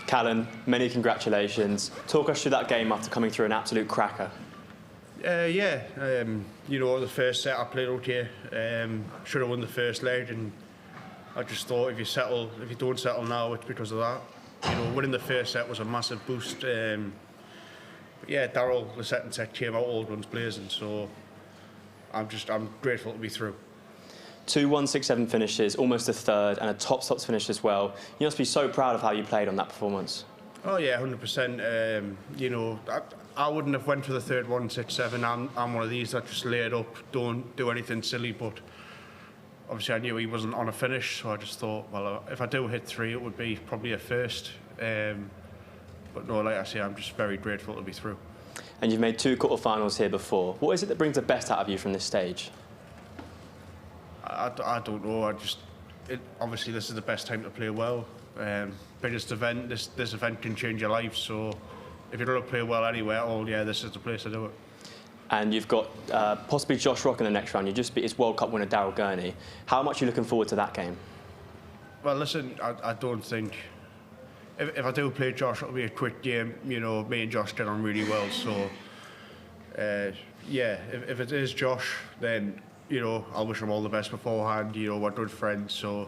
Callan, many congratulations. Talk us through that game after coming through an absolute cracker. You know, the first set I played okay. Should have won the first leg, and I just thought if you don't settle now, it's because of that. You know, winning the first set was a massive boost. Daryl, the second set came out all guns blazing, so I'm grateful to be through. 2 1-6-7 finishes, almost a third, and a top-stops finish as well. You must be so proud of how you played on that performance. Oh yeah, 100%. You know, I wouldn't have went for the third 1-6-7. I'm one of these that just lay it up, don't do anything silly. But obviously, I knew he wasn't on a finish, so I just thought, well, if I do hit 3, it would be probably a first. But no, like I say, I'm just very grateful to be through. And you've made 2 quarterfinals here before. What is it that brings the best out of you from this stage? I don't know. Obviously, this is the best time to play well. Biggest event. This event can change your life. So, if you're going to play well anywhere, this is the place to do it. And you've got possibly Josh Rock in the next round. You just beat his World Cup winner Daryl Gurney. How much are you looking forward to that game? Well, listen, I don't think if I do play Josh, it'll be a quick game. You know, me and Josh get on really well. So, if it is Josh, then, you know, I'll wish him all the best beforehand. You know, we're good friends, so.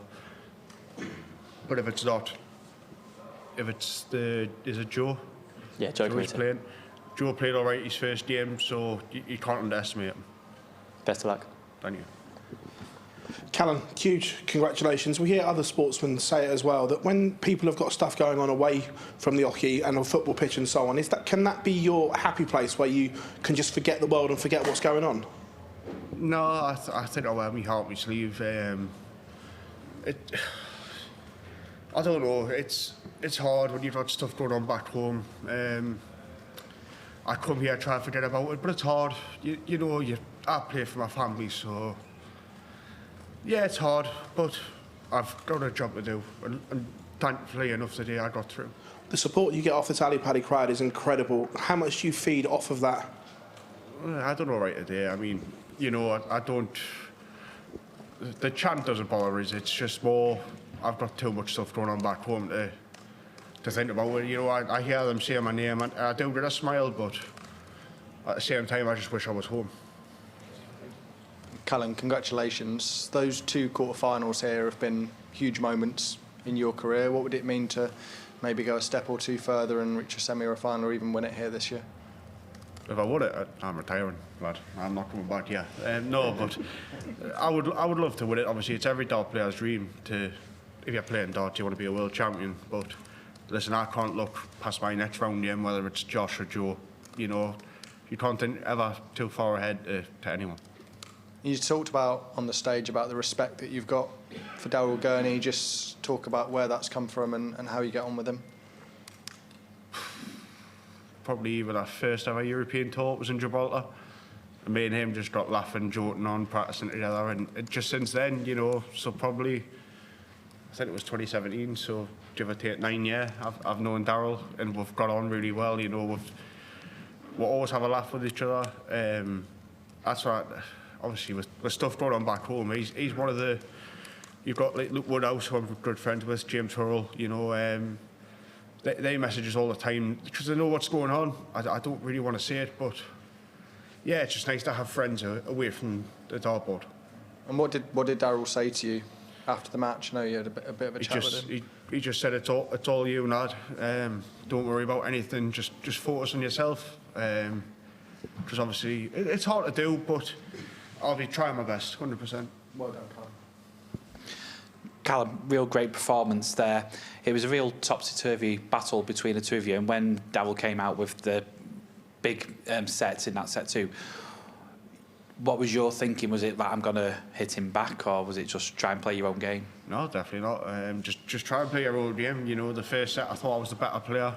But if it's not, is it Joe? Yeah, Joe playing. Joe played all right his first game, so you can't underestimate him. Best of luck. Thank you. Callan, huge congratulations. We hear other sportsmen say it as well, that when people have got stuff going on away from the oche and a football pitch and so on, can that be your happy place where you can just forget the world and forget what's going on? No, I think I'll wear my heart on my sleeve. I don't know. It's hard when you've got stuff going on back home. I come here trying to forget about it, but it's hard. You know, I play for my family, so yeah, it's hard. But I've got a job to do, and thankfully enough today I got through. The support you get off the tally paddy crowd is incredible. How much do you feed off of that? I don't know right today. I mean, you know, I don't. The chant doesn't bother us. It's just more. I've got too much stuff going on back home to think about it. You know, I hear them say my name, and I do get a smile, but at the same time, I just wish I was home. Callan, congratulations. Those 2 quarterfinals here have been huge moments in your career. What would it mean to maybe go a step or 2 further and reach a semi or a final, or even win it here this year? If I would it, I'm retiring, lad. I'm not coming back yet. No, but I would love to win it. Obviously, it's every dart player's dream to. If you're playing darts, you want to be a world champion. But listen, I can't look past my next round game, whether it's Josh or Joe. You know, you can't think ever too far ahead to anyone. You talked about on the stage about the respect that you've got for Daryl Gurney. Just talk about where that's come from and how you get on with him. Probably even our first ever European tour was in Gibraltar. And me and him just got laughing, joking on, practicing together. And just since then, you know, so probably, I think it was 2017, so give or take 9 years, I've known Daryl, and we've got on really well. You know, we'll always have a laugh with each other. That's right. Obviously, with stuff going on back home, he's one of the. You've got like Luke Woodhouse, who I'm good friends with, James Hurrell. You know, they message us all the time because they know what's going on. I don't really want to say it, but yeah, it's just nice to have friends away from the dartboard. And what did Daryl say to you after the match? I know you had a bit of a chat with him. He just said it's all you, lad. Don't worry about anything. Just focus on yourself. Because obviously it's hard to do, but I'll be trying my best, 100%. Well done, Callan. Callan, real great performance there. It was a real topsy-turvy battle between the 2 of you, and when Daryl came out with the big sets in that set 2, what was your thinking? Was it that I'm going to hit him back, or was it just try and play your own game? No, definitely not. Just try and play your own game. You know, the first set I thought I was the better player.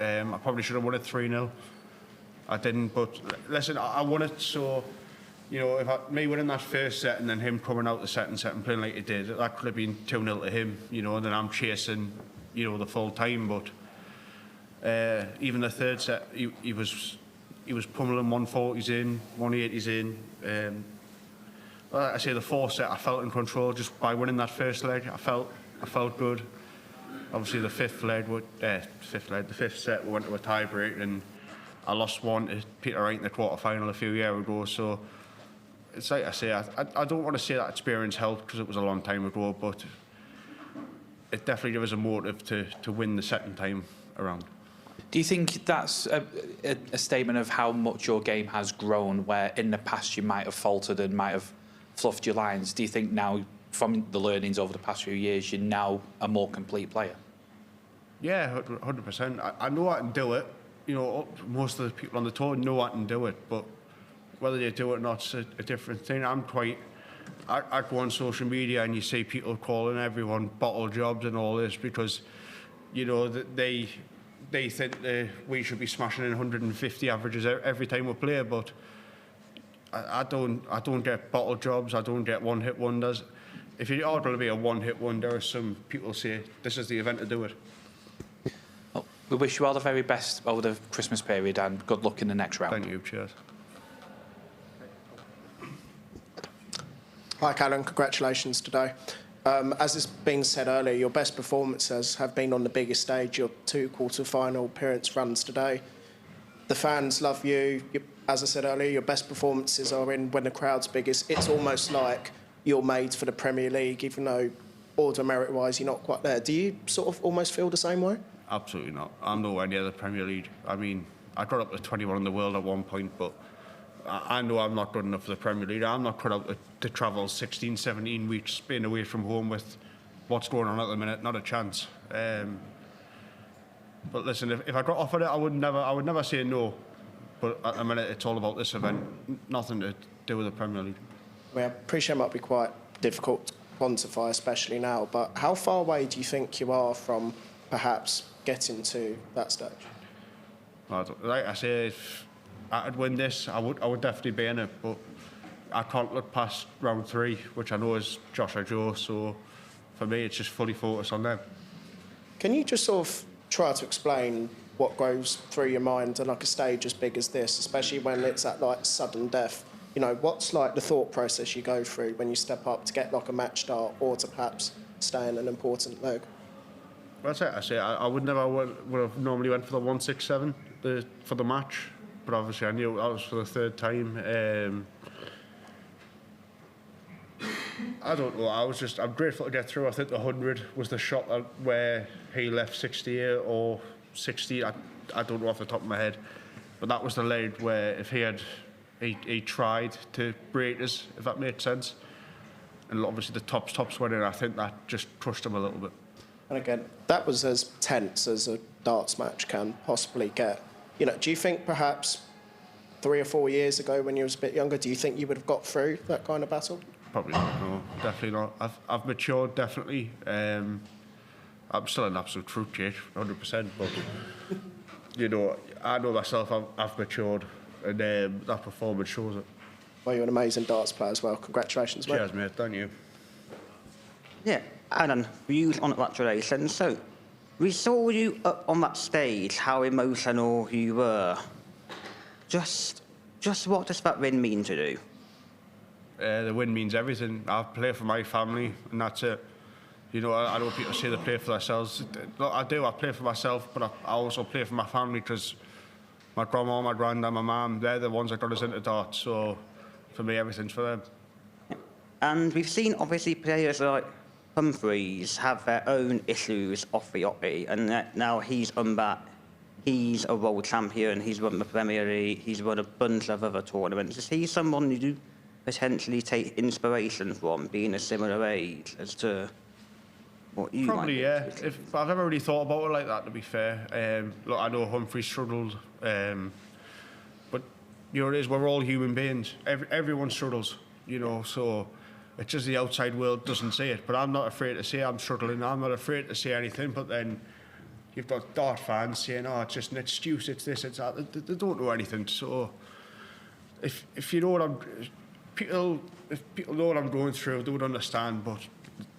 I probably should have won it 3-0. I didn't, but listen, I won it, so. You know, me winning that first set and then him coming out the second set and playing like he did, that could have been 2-0 to him, you know, and then I'm chasing, you know, the full time. But even the third set, he was pummeling 140s in, 180s in. Like I say, the fourth set, I felt in control just by winning that first leg. I felt good. obviously the fifth set we went to a tie break, and I lost one to Peter Wright in the quarter-final a few years ago. So it's like I say, I don't want to say that experience helped because it was a long time ago, but it definitely gave us a motive to win the second time around. Do you think that's a statement of how much your game has grown, where in the past you might have faltered and might have fluffed your lines? Do you think now, from the learnings over the past few years, you're now a more complete player? Yeah, 100%. I know I can do it. You know, most of the people on the tour know I can do it, but whether they do it or not's a different thing. I go on social media and you see people calling everyone bottle jobs and all this because, you know, they think we should be smashing in 150 averages every time we play, but I don't get bottle jobs. I don't get one-hit wonders. If you are going to be a one-hit wonder, some people say this is the event to do it. Well, we wish you all the very best over the Christmas period and good luck in the next round. Thank you. Cheers. Hi, Callan. Congratulations today. As is being said earlier, your best performances have been on the biggest stage, your 2 quarter-final appearance runs today. The fans love you. As I said earlier, your best performances are in when the crowd's biggest. It's almost like you're made for the Premier League, even though order merit-wise you're not quite there. Do you sort of almost feel the same way? Absolutely not. I'm nowhere near the Premier League. I mean, I got up to 21 in the world at one point, but I know I'm not good enough for the Premier League. I'm not cut out to travel 16, 17 weeks being away from home with what's going on at the minute. Not a chance. But listen, if I got offered it, I would never say no. But at the minute, it's all about this event. Nothing to do with the Premier League. I appreciate it might be quite difficult to quantify, especially now, but how far away do you think you are from perhaps getting to that stage? Like I say, if I could win this, I would definitely be in it, but I can't look past round 3, which I know is Josh or Joe, so for me it's just fully focused on them. Can you just sort of try to explain what goes through your mind on like a stage as big as this, especially when it's at like sudden death? You know, what's like the thought process you go through when you step up to get like a match start or to perhaps stay in an important leg? Well, that's it. I say I would have normally went for the 167 for the match, but obviously I knew that was for the 3rd time. I don't know. I'm grateful to get through. I think the 100 was the shot where he left 68 or 60. I don't know off the top of my head, but that was the leg where if he tried to break us, if that made sense. And obviously the tops went in. I think that just crushed him a little bit. And again, that was as tense as a darts match can possibly get. You know, do you think perhaps 3 or 4 years ago when you was a bit younger, do you think you would have got through that kind of battle? Probably not, no, definitely not. I've matured, definitely. I'm still an absolute fruit cake, 100%, but, you know, I know myself, I've matured, and that performance shows it. Well, you're an amazing darts player as well. Congratulations, mate. Cheers, mate. Thank you. Yeah, Alan, views on congratulations. So, we saw you up on that stage, how emotional you were. Just what does that win mean to you? The win means everything. I play for my family, and that's it. You know, I know people say they play for themselves. Look, I do. I play for myself, but I also play for my family because my grandma, my granddad, my mum, they're the ones that got us into darts. So, for me, everything's for them. And we've seen, obviously, players like Humphreys have their own issues off the oche, and now he's on that. He's a world champion, he's won the Premier League, he's won a bunch of other tournaments. Is he someone you do potentially take inspiration from, being a similar age as to what you Probably, might yeah. If I've never really thought about it like that, to be fair. Look, I know Humphrey struggled, but you know, it is, we're all human beings. Everyone struggles, you know, so it's just the outside world doesn't see it. But I'm not afraid to say I'm struggling. I'm not afraid to say anything, but then you've got dart fans saying, oh, it's just an excuse, it's this, it's that. They don't know anything. So if you know what if people know what I'm going through, they would understand, but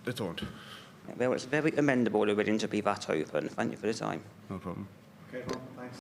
they don't. Well, it's very commendable you're willing to be that open. Thank you for the time. No problem. Okay.